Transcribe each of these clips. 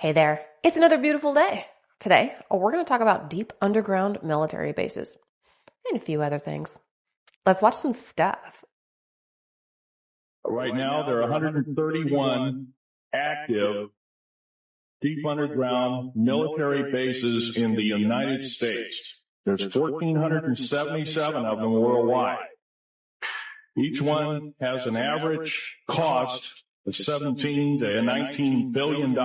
Hey there, it's another beautiful day. Today, we're going to talk about deep underground military bases and a few other things. Let's watch some stuff. Right now, there are 131 active deep underground military bases in the United States. There's 1,477 of them worldwide. Each one has an average cost of $17 to $19 billion.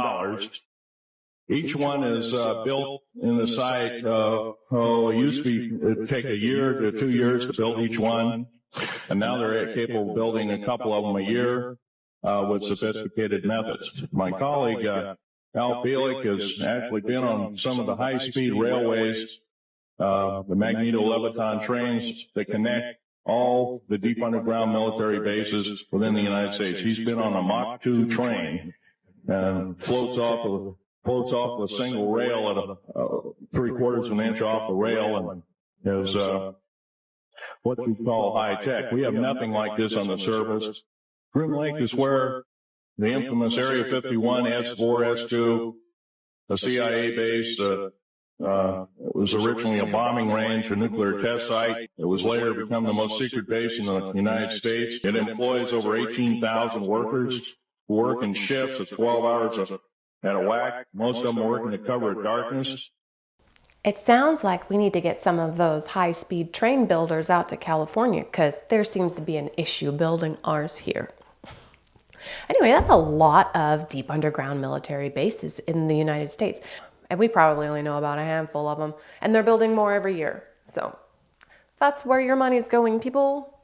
Each one is built in the site. It used to be it'd take a year to 2 years to build each one, and now they're capable of building a couple of them a year with sophisticated methods. My colleague Al Bielik has actually been on some of the high-speed railways, the magneto-leviton trains that connect all the deep underground military bases within the United States. He's been on a Mach 2 train and floats off of a single rail at a 3/4 of an inch off the rail, and is what we call high tech. We have nothing like this on the surface. Groom Lake is where the infamous Area 51, S4, S2, a CIA base. It was originally a bombing range, a nuclear test site. It was later become the most secret base in the United States. It employs over 18,000 workers who work in shifts of 12 hours at a whack. Most of them work in the cover of darkness. It sounds like we need to get some of those high-speed train builders out to California because there seems to be an issue building ours here. Anyway, that's a lot of deep underground military bases in the United States. And we probably only know about a handful of them. And they're building more every year. So that's where your money's going, people.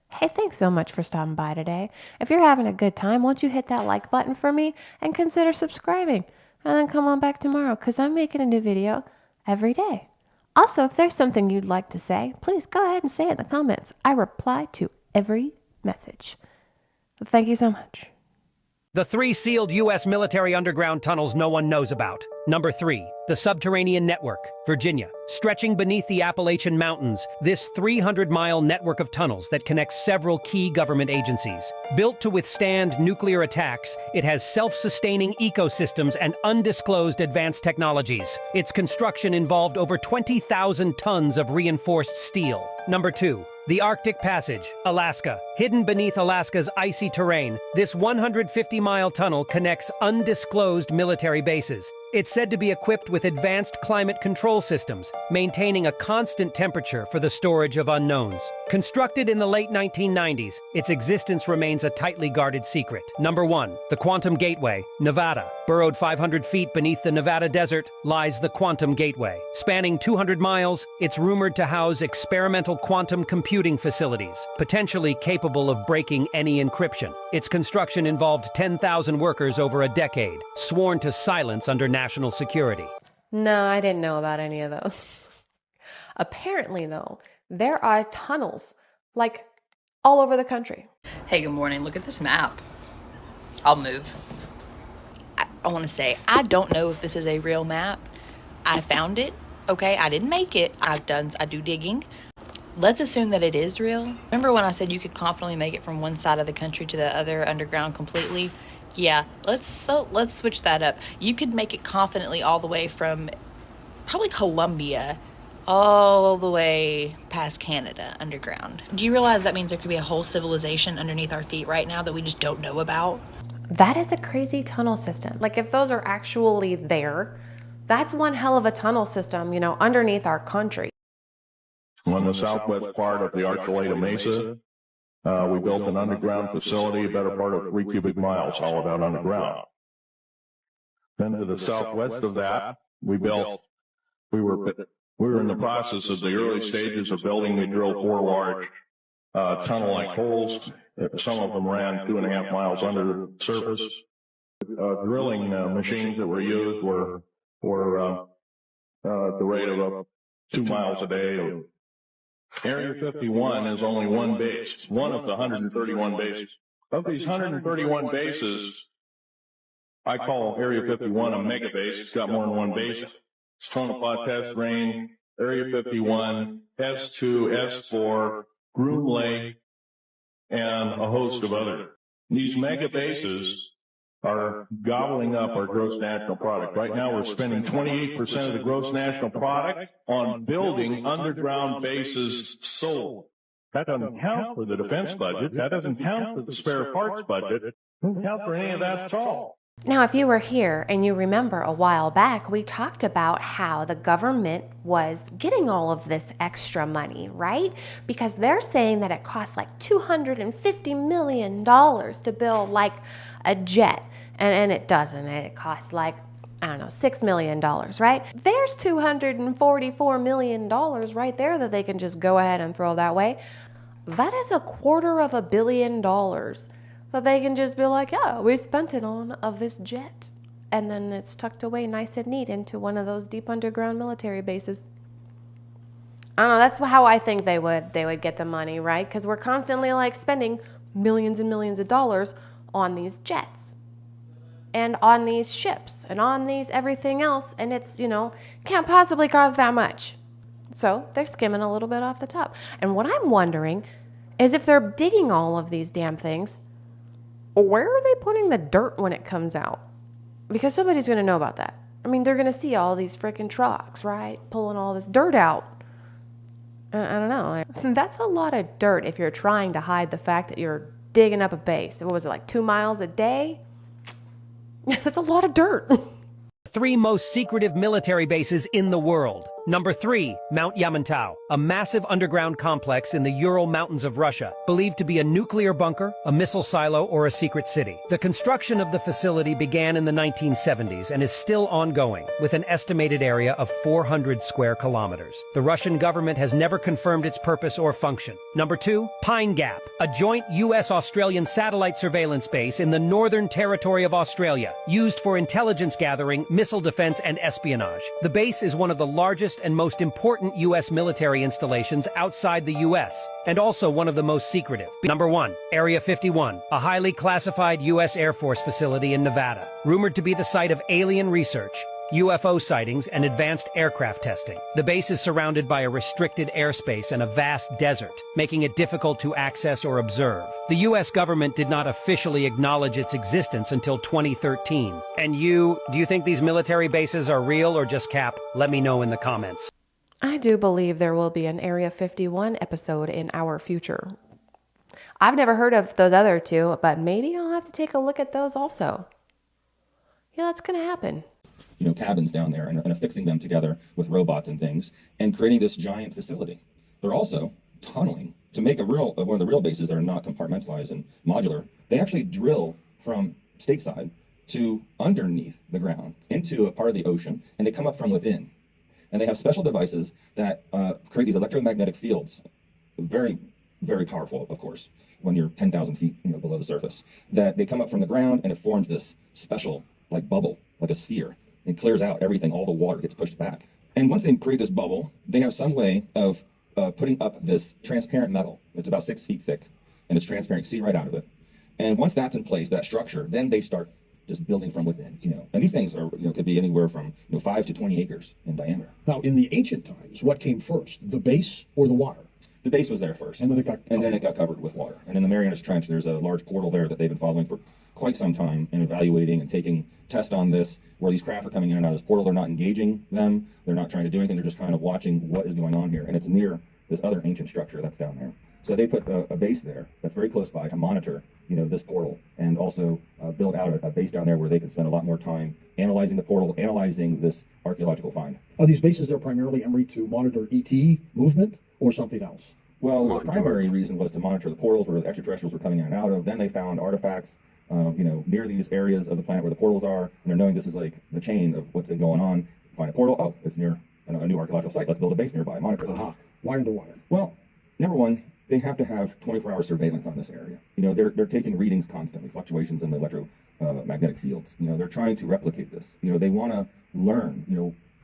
Hey, thanks so much for stopping by today. If you're having a good time, won't you hit that like button for me and consider subscribing? And then come on back tomorrow because I'm making a new video every day. Also, if there's something you'd like to say, please go ahead and say it in the comments. I reply to every message. Thank you so much. The 3 sealed U.S. military underground tunnels no one knows about. Number 3, the Subterranean Network, Virginia. Stretching beneath the Appalachian Mountains, this 300-mile network of tunnels that connects several key government agencies. Built to withstand nuclear attacks, it has self-sustaining ecosystems and undisclosed advanced technologies. Its construction involved over 20,000 tons of reinforced steel. Number 2, the Arctic Passage, Alaska. Hidden beneath Alaska's icy terrain, this 150-mile tunnel connects undisclosed military bases. It's said to be equipped with advanced climate control systems, maintaining a constant temperature for the storage of unknowns. Constructed in the late 1990s, its existence remains a tightly guarded secret. Number 1, the Quantum Gateway, Nevada. Burrowed 500 feet beneath the Nevada desert lies the Quantum Gateway. Spanning 200 miles, it's rumored to house experimental quantum computing facilities, potentially capable of breaking any encryption. Its construction involved 10,000 workers over a decade, sworn to silence under national security. No, I didn't know about any of those. Apparently, though, there are tunnels, like, all over the country. Hey, good morning. Look at this map. I'll move. I want to say, I don't know if this is a real map. I found it. Okay, I didn't make it. I do digging. Let's assume that it is real. Remember when I said you could confidently make it from one side of the country to the other underground completely? Yeah, let's switch that up. You could make it confidently all the way from probably Colombia all the way past Canada underground. Do you realize that means there could be a whole civilization underneath our feet right now that we just don't know about? That is a crazy tunnel system. Like, if those are actually there, that's one hell of a tunnel system, underneath our country. On the southwest part of the Archuleta Mesa, we built an underground facility, a better part of 3 cubic miles, all about underground. Then to the southwest of that, we were in the process of the early stages of building. We drilled 4 large tunnel-like holes. Some of them ran 2.5 miles under the surface. Drilling machines that were used were at the rate of 2 miles a day. Area 51 is only one base, one of the 131 bases. Of these 131 bases, I call Area 51 a mega base. It's got more than one base. Tonopah Test Range, Area 51, S2, S4, Groom Lake, and a host of other. These mega bases are gobbling up our gross national product. Right now, we're spending 28% of the gross national product on building underground bases sold. That doesn't count for the defense budget. That doesn't count for the spare parts budget. Doesn't count for any of that at all. Now, if you were here and you remember a while back, we talked about how the government was getting all of this extra money, right? Because they're saying that it costs like $250 million to build like a jet. And it doesn't. It costs like, I don't know, $6 million, right? There's $244 million right there that they can just go ahead and throw that way. That is $250 million that they can just be like, yeah, we spent it on this jet. And then it's tucked away nice and neat into one of those deep underground military bases. I don't know, that's how I think they would get the money, right? Because we're constantly like spending millions and millions of dollars on these jets and on these ships and on these everything else. And it's, can't possibly cost that much. So they're skimming a little bit off the top. And what I'm wondering is if they're digging all of these damn things, where are they putting the dirt when it comes out? Because somebody's going to know about that. I mean, they're going to see all these freaking trucks, right? Pulling all this dirt out. I don't know. That's a lot of dirt if you're trying to hide the fact that you're digging up a base. What was it, like 2 miles a day? That's a lot of dirt. 3 most secretive military bases in the world. Number 3, Mount Yamantau, a massive underground complex in the Ural Mountains of Russia, believed to be a nuclear bunker, a missile silo, or a secret city. The construction of the facility began in the 1970s and is still ongoing, with an estimated area of 400 square kilometers. The Russian government has never confirmed its purpose or function. Number 2, Pine Gap, a joint U.S.-Australian satellite surveillance base in the Northern Territory of Australia, used for intelligence gathering, missile defense, and espionage. The base is one of the largest and most important U.S. military installations outside the U.S., and also one of the most secretive. Number 1, Area 51, a highly classified U.S. Air Force facility in Nevada, rumored to be the site of alien research, UFO sightings, and advanced aircraft testing. The base is surrounded by a restricted airspace and a vast desert, making it difficult to access or observe. The U.S. government did not officially acknowledge its existence until 2013. And do you think these military bases are real or just cap? Let me know in the comments. I do believe there will be an Area 51 episode in our future. I've never heard of those other two, but maybe I'll have to take a look at those also. Yeah, that's going to happen. Cabins down there and affixing them together with robots and things and creating this giant facility. They're also tunneling to make one of the real bases that are not compartmentalized and modular. They actually drill from stateside to underneath the ground into a part of the ocean, and they come up from within. And they have special devices that create these electromagnetic fields, very, very powerful, of course, when you're 10,000 feet below the surface, that they come up from the ground and it forms this special like bubble, like a sphere. It clears out everything, all the water gets pushed back. And once they create this bubble, they have some way of putting up this transparent metal. It's about 6 feet thick, and it's transparent, you see right out of it. And once that's in place, that structure, then they start just building from within, And these things are, could be anywhere from 5 to 20 acres in diameter. Now, in the ancient times, what came first, the base or the water? The base was there first, and then it got covered with water. And in the Marianas Trench, there's a large portal there that they've been following for quite some time and evaluating and taking tests on this, where these craft are coming in and out of this portal. They're not engaging them. They're not trying to do anything. They're just kind of watching what is going on here. And it's near this other ancient structure that's down there. So they put a base there that's very close by to monitor, this portal, and also build out a base down there where they can spend a lot more time analyzing the portal, analyzing this archaeological find. Are these bases there primarily, Emery, to monitor ET movement or something else? Well, the primary reason was to monitor the portals where the extraterrestrials were coming in and out of. Then they found artifacts, near these areas of the planet where the portals are, and they're knowing this is like the chain of what's been going on. Find a portal, oh, it's near a new archaeological site. Let's build a base nearby, monitor this. Why underwater? Well, number one, they have to have 24-hour surveillance on this area. They're taking readings constantly, fluctuations in the electromagnetic fields. They're trying to replicate this. They want to learn,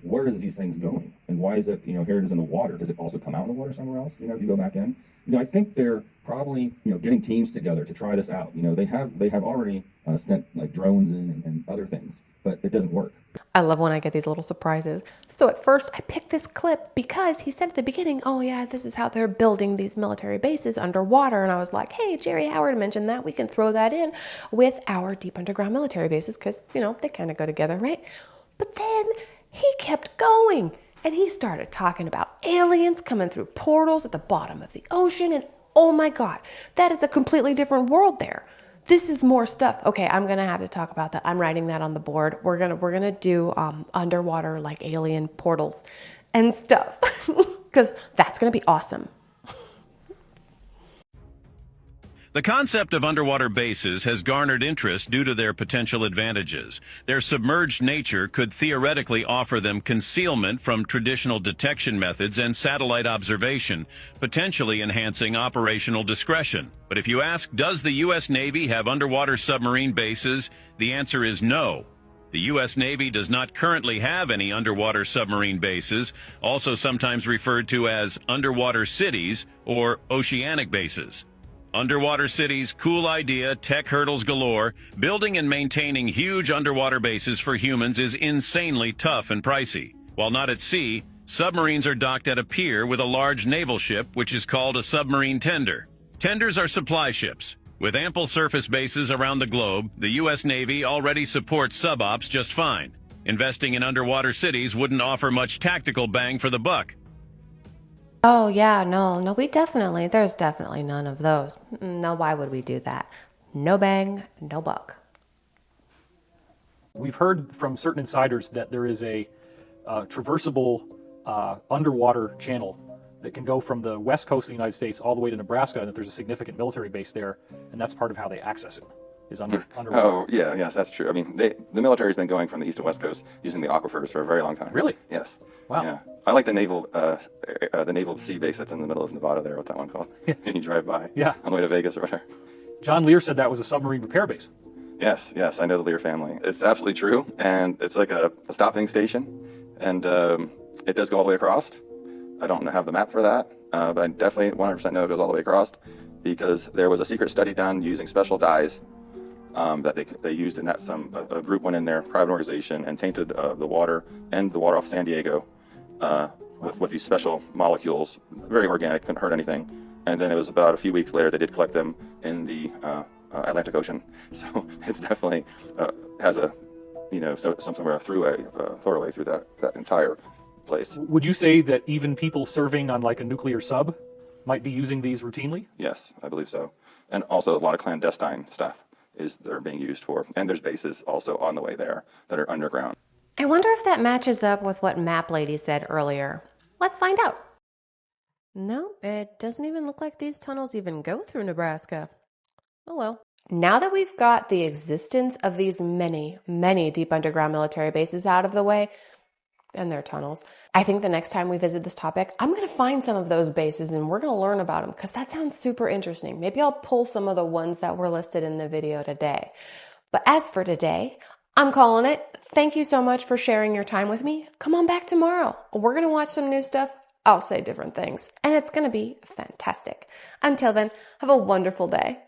where is these things going? And why is it, here it is in the water. Does it also come out in the water somewhere else, if you go back in? I think they're probably, getting teams together to try this out. They have already sent like drones in and other things, but it doesn't work. I love when I get these little surprises. So at first I picked this clip because he said at the beginning, oh yeah, this is how they're building these military bases underwater. And I was like, hey, Jerry Howard mentioned that. We can throw that in with our deep underground military bases because, they kind of go together, right? But then he kept going and he started talking about aliens coming through portals at the bottom of the ocean. And oh my God, that is a completely different world there. This is more stuff. Okay, I'm gonna have to talk about that. I'm writing that on the board. We're gonna do underwater like alien portals and stuff because that's gonna be awesome. The concept of underwater bases has garnered interest due to their potential advantages. Their submerged nature could theoretically offer them concealment from traditional detection methods and satellite observation, potentially enhancing operational discretion. But if you ask, does the U.S. Navy have underwater submarine bases? The answer is no. The U.S. Navy does not currently have any underwater submarine bases, also sometimes referred to as underwater cities or oceanic bases. Underwater cities, cool idea, tech hurdles galore. Building and maintaining huge underwater bases for humans is insanely tough and pricey. While not at sea, submarines are docked at a pier with a large naval ship, which is called a submarine tender. Tenders are supply ships. With ample surface bases around the globe, the U.S. Navy already supports sub-ops just fine. Investing in underwater cities wouldn't offer much tactical bang for the buck. Oh yeah, no, there's definitely none of those. No, why would we do that? No bang, no buck. We've heard from certain insiders that there is a traversable underwater channel that can go from the west coast of the United States all the way to Nebraska, and that there's a significant military base there, and that's part of how they access it, is underwater. Oh, yeah, yes, that's true. I mean, the military's been going from the east to west coast using the aquifers for a very long time. Really? Yes. Wow. Yeah. I like the naval sea base that's in the middle of Nevada there. What's that one called? You drive by. Yeah. On the way to Vegas or whatever. John Lear said that was a submarine repair base. Yes, I know the Lear family. It's absolutely true, and it's like a stopping station, and it does go all the way across. I don't have the map for that, but I definitely 100% know it goes all the way across because there was a secret study done using special dyes that they used in that. A group went in there, private organization, and tainted the water and the water off San Diego with these special molecules, very organic, couldn't hurt anything. And then it was about a few weeks later they did collect them in the Atlantic Ocean. So it's definitely has a somewhere thoroughway through that entire place. Would you say that even people serving on like a nuclear sub might be using these routinely? Yes, I believe so. And also a lot of clandestine stuff they're being used for. And there's bases also on the way there that are underground. I wonder if that matches up with what Map Lady said earlier. Let's find out. No, it doesn't even look like these tunnels even go through Nebraska. Oh well. Now that we've got the existence of these many, many deep underground military bases out of the way, and their tunnels, I think the next time we visit this topic, I'm going to find some of those bases and we're going to learn about them because that sounds super interesting. Maybe I'll pull some of the ones that were listed in the video today. But as for today, I'm calling it. Thank you so much for sharing your time with me. Come on back tomorrow. We're going to watch some new stuff. I'll say different things, and it's going to be fantastic. Until then, have a wonderful day.